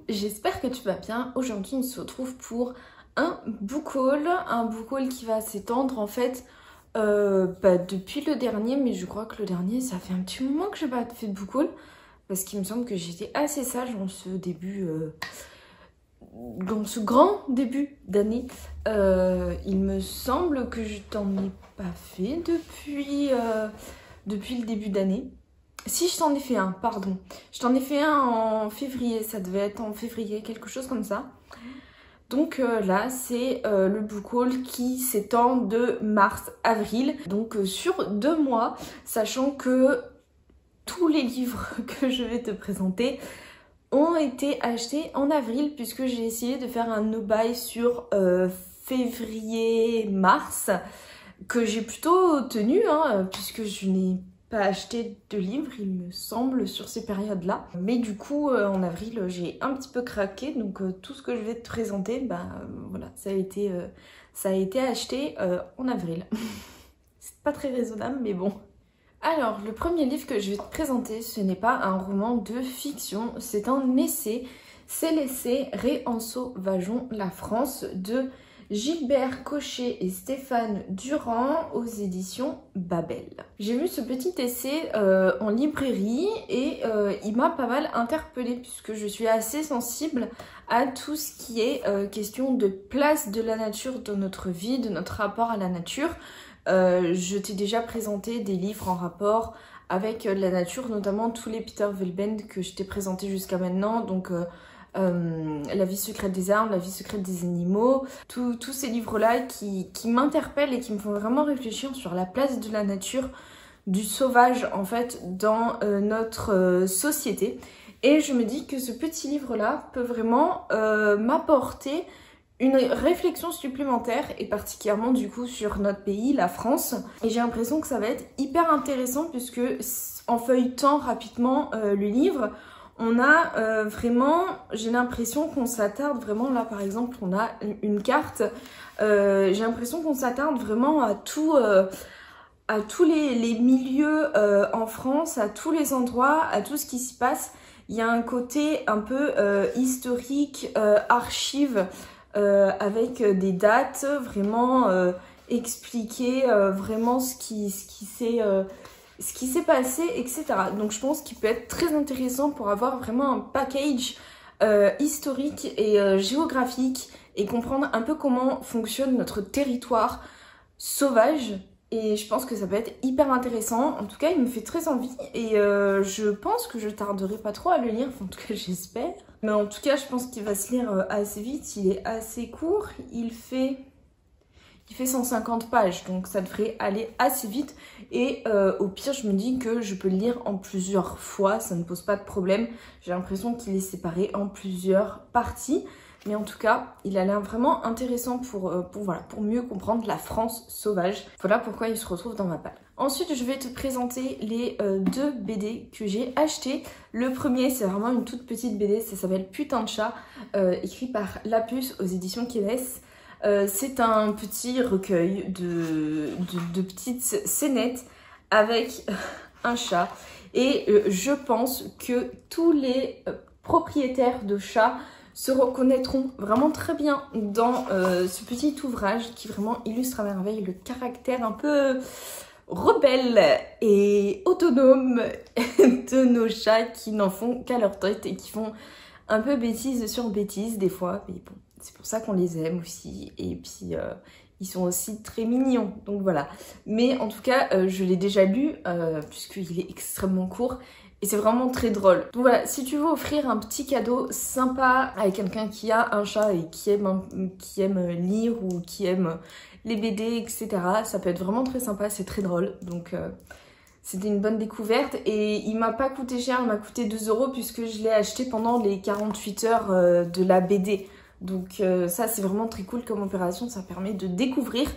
j'espère que tu vas bien. Aujourd'hui on se retrouve pour un book haul qui va s'étendre en fait depuis le dernier, mais je crois que le dernier ça fait un petit moment que j'ai pas fait de book haul parce qu'il me semble que j'étais assez sage dans ce début, dans ce grand début d'année. Il me semble que je t'en ai pas fait depuis le début d'année. Si, je t'en ai fait un, pardon. Je t'en ai fait un en février, ça devait être en février, quelque chose comme ça. Donc là, c'est le book haul qui s'étend de mars-avril. Donc sur 2 mois, sachant que tous les livres que je vais te présenter ont été achetés en avril, puisque j'ai essayé de faire un no-buy sur février-mars, que j'ai plutôt tenu, puisque je n'ai pas acheté de livres, il me semble, sur ces périodes-là. Mais du coup, en avril, j'ai un petit peu craqué, donc tout ce que je vais te présenter, voilà, ça a été acheté en avril. C'est pas très raisonnable, mais bon. Alors, le premier livre que je vais te présenter, ce n'est pas un roman de fiction, c'est un essai. C'est l'essai Réensauvageons la France de Gilbert Cochet et Stéphane Durand aux éditions Babel. J'ai vu ce petit essai en librairie et il m'a pas mal interpellée puisque je suis assez sensible à tout ce qui est question de place de la nature dans notre vie, de notre rapport à la nature. Je t'ai déjà présenté des livres en rapport avec la nature, notamment tous les Peter Velbend que je t'ai présenté jusqu'à maintenant, donc La vie secrète des arbres, La vie secrète des animaux, tous ces livres-là qui m'interpellent et qui me font vraiment réfléchir sur la place de la nature, du sauvage en fait dans notre société. Et je me dis que ce petit livre-là peut vraiment m'apporter une réflexion supplémentaire et particulièrement du coup sur notre pays, la France. Et j'ai l'impression que ça va être hyper intéressant puisque en feuilletant rapidement le livre, on a vraiment, j'ai l'impression qu'on s'attarde vraiment, là par exemple on a une carte, j'ai l'impression qu'on s'attarde vraiment à tous les milieux en France, à tous les endroits, à tout ce qui s'y passe. Il y a un côté un peu historique, archive, avec des dates, vraiment expliquer vraiment ce qui s'est passé, etc. Donc je pense qu'il peut être très intéressant pour avoir vraiment un package historique et géographique et comprendre un peu comment fonctionne notre territoire sauvage. Et je pense que ça peut être hyper intéressant. En tout cas, il me fait très envie et je pense que je tarderai pas trop à le lire. Enfin, en tout cas, j'espère. Mais en tout cas, je pense qu'il va se lire assez vite. Il est assez court. Il fait 150 pages, donc ça devrait aller assez vite. Et au pire, je me dis que je peux le lire en plusieurs fois. Ça ne pose pas de problème. J'ai l'impression qu'il est séparé en plusieurs parties. Mais en tout cas, il a l'air vraiment intéressant pour mieux comprendre la France sauvage. Voilà pourquoi il se retrouve dans ma palle. Ensuite, je vais te présenter les 2 BD que j'ai achetés. Le premier, c'est vraiment une toute petite BD, ça s'appelle Putain de chat, écrit par Lapus aux éditions Kéles. C'est un petit recueil de petites scénettes avec un chat. Et je pense que tous les propriétaires de chats se reconnaîtront vraiment très bien dans ce petit ouvrage qui vraiment illustre à merveille le caractère un peu rebelle et autonome de nos chats qui n'en font qu'à leur tête et qui font un peu bêtise sur bêtise des fois. Mais bon, c'est pour ça qu'on les aime aussi. Et puis ils sont aussi très mignons, donc voilà. Mais en tout cas, je l'ai déjà lu puisqu'il est extrêmement court. Et c'est vraiment très drôle. Donc voilà, si tu veux offrir un petit cadeau sympa à quelqu'un qui a un chat et qui aime lire ou qui aime les BD, etc., ça peut être vraiment très sympa, c'est très drôle. Donc c'était une bonne découverte. Et il m'a pas coûté cher, il m'a coûté 2 € puisque je l'ai acheté pendant les 48 heures de la BD. Donc ça c'est vraiment très cool comme opération, ça permet de découvrir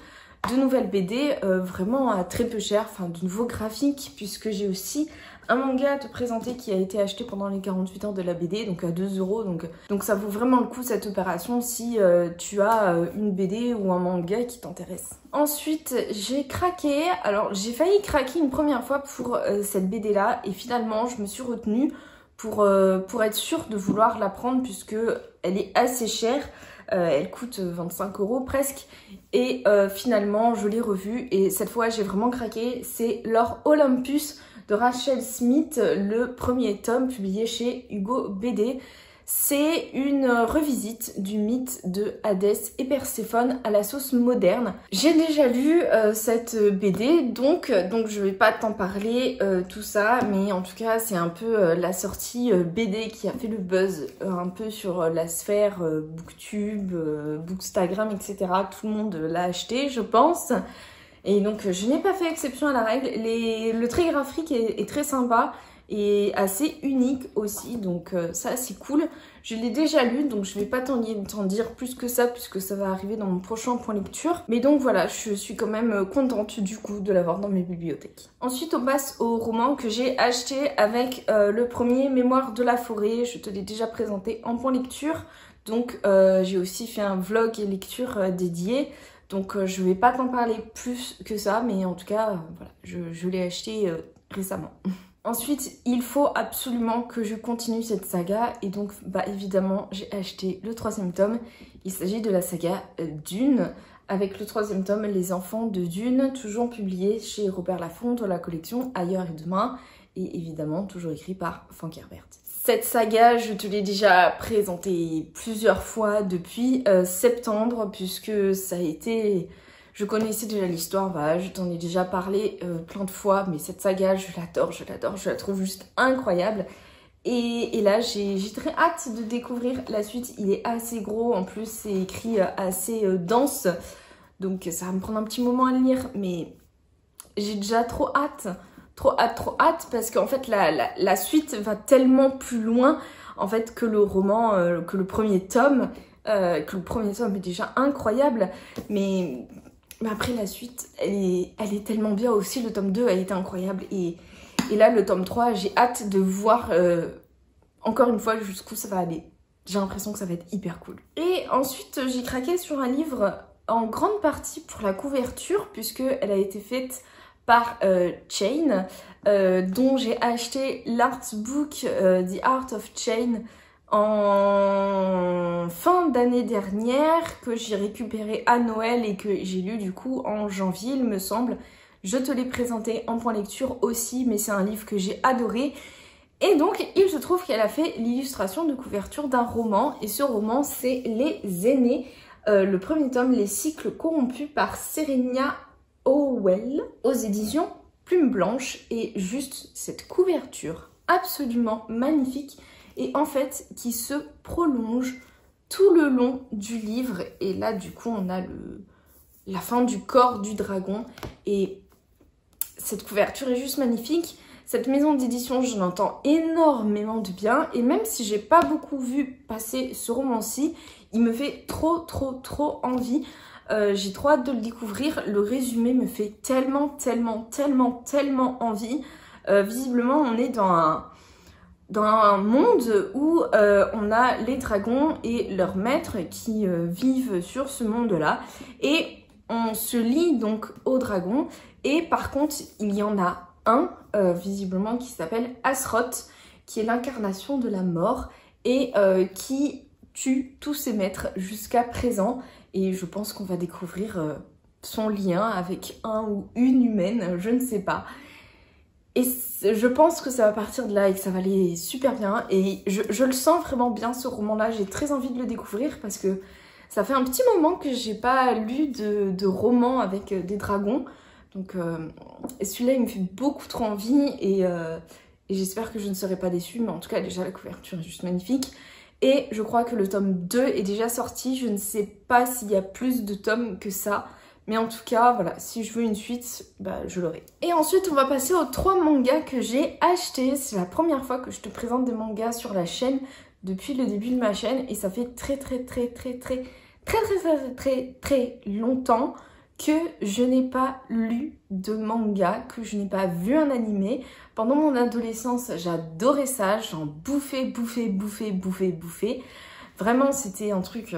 de nouvelles BD vraiment à très peu cher, enfin de nouveaux graphiques, puisque j'ai aussi un manga à te présenter qui a été acheté pendant les 48 heures de la BD, donc à 2 €. Donc ça vaut vraiment le coup cette opération si tu as une BD ou un manga qui t'intéresse. Ensuite, j'ai craqué. Alors j'ai failli craquer une première fois pour cette BD là et finalement je me suis retenue pour être sûre de vouloir la prendre puisque elle est assez chère. Elle coûte 25 € presque. Et finalement, je l'ai revue et cette fois, j'ai vraiment craqué. C'est Lord Olympus de Rachel Smith, le premier tome publié chez Hugo BD. C'est une revisite du mythe de Hadès et Perséphone à la sauce moderne. J'ai déjà lu cette BD, donc je vais pas t'en parler tout ça, mais en tout cas c'est un peu la sortie BD qui a fait le buzz un peu sur la sphère Booktube, Bookstagram, etc. Tout le monde l'a acheté, je pense. Et donc je n'ai pas fait exception à la règle. Le trait graphique est très sympa et assez unique aussi, donc ça c'est cool. Je l'ai déjà lu, donc je vais pas t'en dire plus que ça puisque ça va arriver dans mon prochain point lecture. Mais donc voilà, je suis quand même contente du coup de l'avoir dans mes bibliothèques. Ensuite on passe au roman que j'ai acheté avec le premier Mémoire de la forêt. Je te l'ai déjà présenté en point lecture, donc j'ai aussi fait un vlog et lecture dédié. Donc je vais pas t'en parler plus que ça, mais en tout cas voilà, je l'ai acheté récemment. Ensuite, il faut absolument que je continue cette saga et donc bah évidemment j'ai acheté le 3e tome. Il s'agit de la saga Dune avec le 3e tome Les Enfants de Dune, toujours publié chez Robert Laffont dans la collection Ailleurs et Demain et évidemment toujours écrit par Frank Herbert. Cette saga, je te l'ai déjà présentée plusieurs fois depuis septembre puisque ça a été... Je connaissais déjà l'histoire, voilà, je t'en ai déjà parlé plein de fois, mais cette saga, je l'adore, je la trouve juste incroyable. Et là, j'ai très hâte de découvrir la suite. Il est assez gros, en plus c'est écrit assez dense, donc ça va me prendre un petit moment à le lire, mais j'ai déjà trop hâte, parce qu'en fait la suite va tellement plus loin en fait que le roman, que le premier tome, est déjà incroyable, mais après la suite, elle est tellement bien aussi. Le tome 2 a été incroyable. Et là, le tome 3, j'ai hâte de voir encore une fois jusqu'où ça va aller. J'ai l'impression que ça va être hyper cool. Et ensuite, j'ai craqué sur un livre en grande partie pour la couverture, puisqu'elle a été faite par Chain, dont j'ai acheté l'artbook The Art of Chain en fin d'année dernière, que j'ai récupéré à Noël et que j'ai lu du coup en janvier il me semble. Je te l'ai présenté en point lecture aussi, mais c'est un livre que j'ai adoré. Et donc il se trouve qu'elle a fait l'illustration de couverture d'un roman, et ce roman c'est Les Aînés, le premier tome, Les Cycles Corrompus par Serena Howell, aux éditions Plume Blanche. Et juste cette couverture absolument magnifique, et en fait qui se prolonge tout le long du livre. Et là du coup on a la fin du corps du dragon, et cette couverture est juste magnifique. Cette maison d'édition, je l'entends énormément de bien, et même si j'ai pas beaucoup vu passer ce roman-ci, il me fait trop envie. J'ai trop hâte de le découvrir. Le résumé me fait tellement envie. Visiblement on est dans un monde où on a les dragons et leurs maîtres qui vivent sur ce monde-là. Et on se lie donc aux dragons. Et par contre, il y en a un, visiblement, qui s'appelle Azeroth, qui est l'incarnation de la mort et qui tue tous ses maîtres jusqu'à présent. Et je pense qu'on va découvrir son lien avec un ou une humaine, je ne sais pas. Et je pense que ça va partir de là et que ça va aller super bien. Et je le sens vraiment bien, ce roman-là. J'ai très envie de le découvrir parce que ça fait un petit moment que j'ai pas lu de roman avec des dragons. Donc celui-là, il me fait beaucoup trop envie. Et j'espère que je ne serai pas déçue. Mais en tout cas, déjà, la couverture est juste magnifique. Et je crois que le tome 2 est déjà sorti. Je ne sais pas s'il y a plus de tomes que ça. Mais en tout cas, voilà, si je veux une suite, bah, je l'aurai. Et ensuite, on va passer aux 3 mangas que j'ai achetés. C'est la première fois que je te présente des mangas sur la chaîne depuis le début de ma chaîne. Et ça fait très longtemps que je n'ai pas lu de manga, que je n'ai pas vu un animé. Pendant mon adolescence, j'adorais ça. J'en bouffais. Vraiment, c'était un truc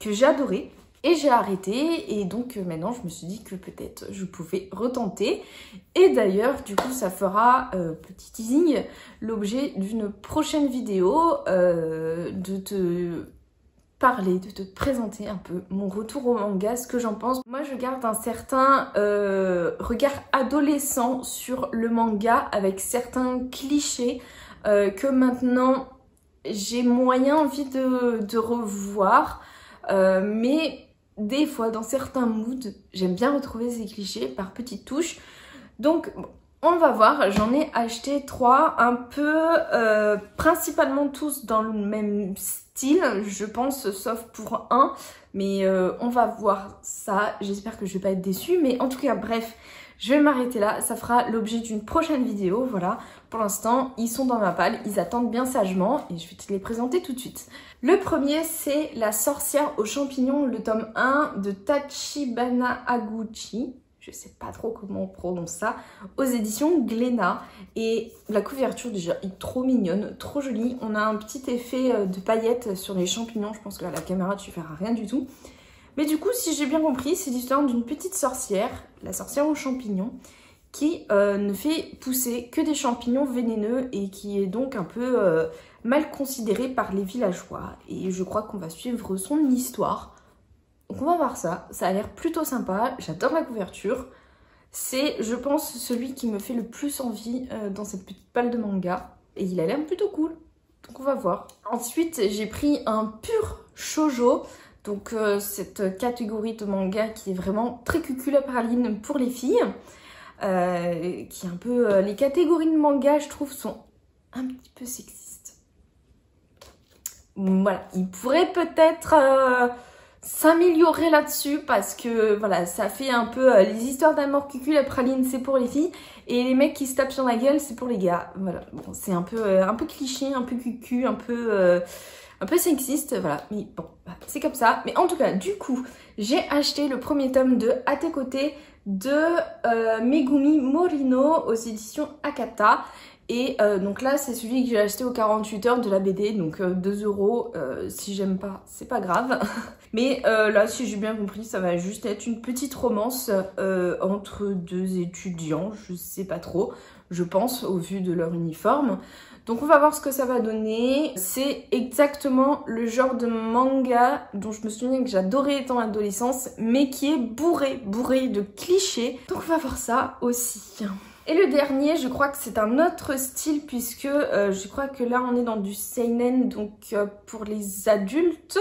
que j'adorais. Et j'ai arrêté et donc maintenant je me suis dit que peut-être je pouvais retenter. Et d'ailleurs du coup ça fera, petit teasing, l'objet d'une prochaine vidéo de te parler, de te présenter un peu mon retour au manga, ce que j'en pense. Moi je garde un certain regard adolescent sur le manga avec certains clichés que maintenant j'ai moyen envie de revoir. Mais des fois, dans certains moods, j'aime bien retrouver ces clichés par petites touches. Donc, bon, on va voir. J'en ai acheté 3, un peu, principalement tous dans le même style, je pense, sauf pour un. Mais on va voir ça. J'espère que je vais pas être déçue. Mais en tout cas, bref, je vais m'arrêter là. Ça fera l'objet d'une prochaine vidéo. Voilà. Pour l'instant, ils sont dans ma palle. Ils attendent bien sagement. Et je vais te les présenter tout de suite. Le premier, c'est La sorcière aux champignons, le tome 1 de Tachibana Aguchi. Je sais pas trop comment on prononce ça. Aux éditions Glénat. Et la couverture déjà est trop mignonne, trop jolie. On a un petit effet de paillettes sur les champignons. Je pense que à la caméra, tu verras rien du tout. Mais du coup, si j'ai bien compris, c'est l'histoire d'une petite sorcière, la sorcière aux champignons, qui ne fait pousser que des champignons vénéneux et qui est donc un peu mal considérée par les villageois. Et je crois qu'on va suivre son histoire. Donc on va voir ça, ça a l'air plutôt sympa, j'adore la couverture. C'est, je pense, celui qui me fait le plus envie dans cette petite palle de manga. Et il a l'air plutôt cool, donc on va voir. Ensuite, j'ai pris un pur shoujo. Donc cette catégorie de manga qui est vraiment très cuculapraline pour les filles. Qui est un peu... les catégories de manga, je trouve, sont un petit peu sexistes. Voilà, il pourrait peut-être s'améliorer là-dessus parce que voilà, ça fait un peu les histoires d'amour cuculapraline, c'est pour les filles, et les mecs qui se tapent sur la gueule, c'est pour les gars. Voilà, bon, c'est un peu cliché, un peu cucu, un peu sexiste, voilà, mais bon, c'est comme ça. Mais en tout cas, du coup, j'ai acheté le premier tome de À tes côtés de Megumi Morino aux éditions Akata. Et donc là, c'est celui que j'ai acheté aux 48 heures de la BD, donc 2 €. Si j'aime pas, c'est pas grave. Mais là, si j'ai bien compris, ça va juste être une petite romance entre deux étudiants, je sais pas trop, je pense, au vu de leur uniforme. Donc on va voir ce que ça va donner. C'est exactement le genre de manga dont je me souviens que j'adorais étant adolescence, mais qui est bourré de clichés. Donc on va voir ça aussi. Et le dernier, je crois que c'est un autre style puisque je crois que là on est dans du seinen, donc pour les adultes,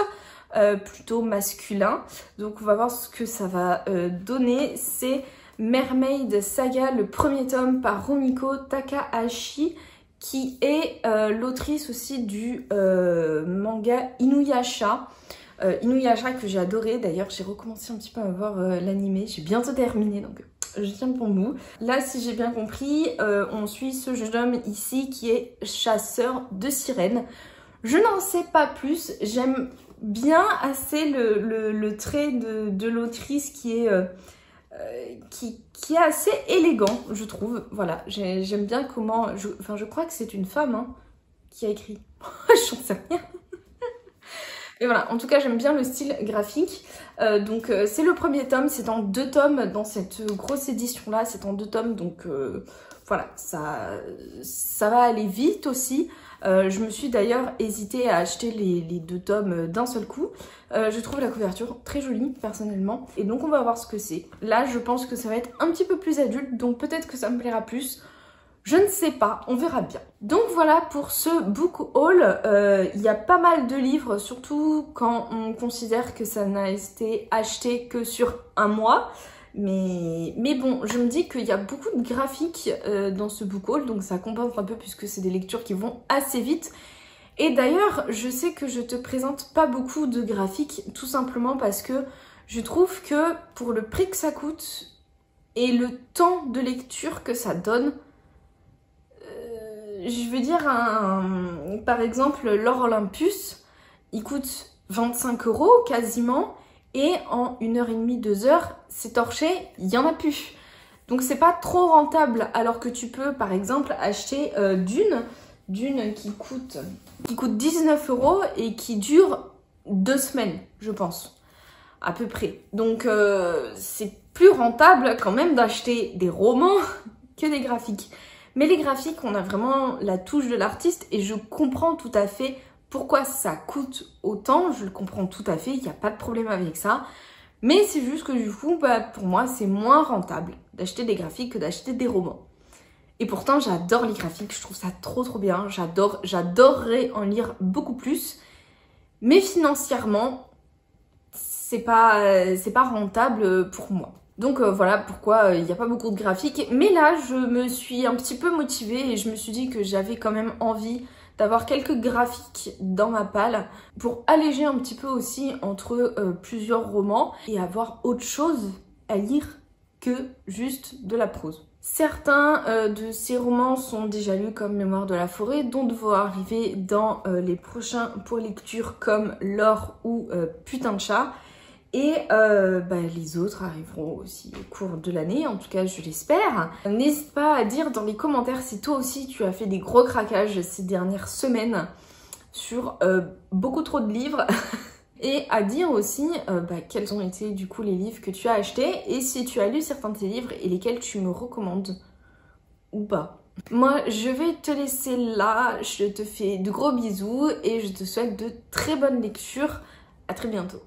plutôt masculin. Donc on va voir ce que ça va donner. C'est Mermaid Saga, le premier tome par Rumiko Takahashi, qui est l'autrice aussi du manga Inuyasha. Inuyasha que j'ai adoré, d'ailleurs j'ai recommencé un petit peu à voir l'animé, j'ai bientôt terminé donc je tiens pour nous. Là si j'ai bien compris, on suit ce jeune homme ici qui est chasseur de sirènes. Je n'en sais pas plus, j'aime bien assez le trait de l'autrice qui est assez élégant, je trouve. Voilà, j'aime bien comment... Enfin, je crois que c'est une femme hein, qui a écrit. J'en sais rien. Et voilà, en tout cas, j'aime bien le style graphique. Donc, c'est le premier tome. C'est en 2 tomes dans cette grosse édition-là. C'est en 2 tomes, donc voilà, ça va aller vite aussi. Je me suis d'ailleurs hésitée à acheter les 2 tomes d'un seul coup. Je trouve la couverture très jolie personnellement. Et donc on va voir ce que c'est. Là je pense que ça va être un petit peu plus adulte, donc peut-être que ça me plaira plus. Je ne sais pas, on verra bien. Donc voilà pour ce book haul. Il y a pas mal de livres, surtout quand on considère que ça n'a été acheté que sur un mois. Mais bon, je me dis qu'il y a beaucoup de graphiques dans ce book haul, donc ça compense un peu puisque c'est des lectures qui vont assez vite. Et d'ailleurs, je sais que je te présente pas beaucoup de graphiques, tout simplement parce que je trouve que pour le prix que ça coûte et le temps de lecture que ça donne, je veux dire, par exemple, l'Or Olympus, il coûte 25 € quasiment. Et en 1h30, 2 heures, c'est torché, il n'y en a plus. Donc c'est pas trop rentable, alors que tu peux par exemple acheter Dune qui coûte 19 € et qui dure 2 semaines, je pense. à peu près. Donc c'est plus rentable quand même d'acheter des romans que des graphiques. Mais les graphiques, on a vraiment la touche de l'artiste et je comprends tout à fait pourquoi ça coûte autant. Je le comprends tout à fait, il n'y a pas de problème avec ça. Mais c'est juste que du coup, pour moi, c'est moins rentable d'acheter des graphiques que d'acheter des romans. Et pourtant, j'adore les graphiques, je trouve ça trop bien. J'adorerais en lire beaucoup plus. Mais financièrement, c'est pas rentable pour moi. Donc voilà pourquoi il n'y a pas beaucoup de graphiques. Mais là, je me suis un petit peu motivée et je me suis dit que j'avais quand même envie d'avoir quelques graphiques dans ma palle pour alléger un petit peu aussi entre plusieurs romans et avoir autre chose à lire que juste de la prose. Certains de ces romans sont déjà lus comme Mémoire de la forêt, d'autres vont arriver dans les prochains pour lecture comme L'or ou Putain de chat. Et les autres arriveront aussi au cours de l'année, en tout cas je l'espère. N'hésite pas à dire dans les commentaires si toi aussi tu as fait des gros craquages ces dernières semaines sur beaucoup trop de livres. Et à dire aussi quels ont été du coup les livres que tu as achetés et si tu as lu certains de tes livres et lesquels tu me recommandes ou pas. Moi je vais te laisser là, je te fais de gros bisous et je te souhaite de très bonnes lectures. À très bientôt.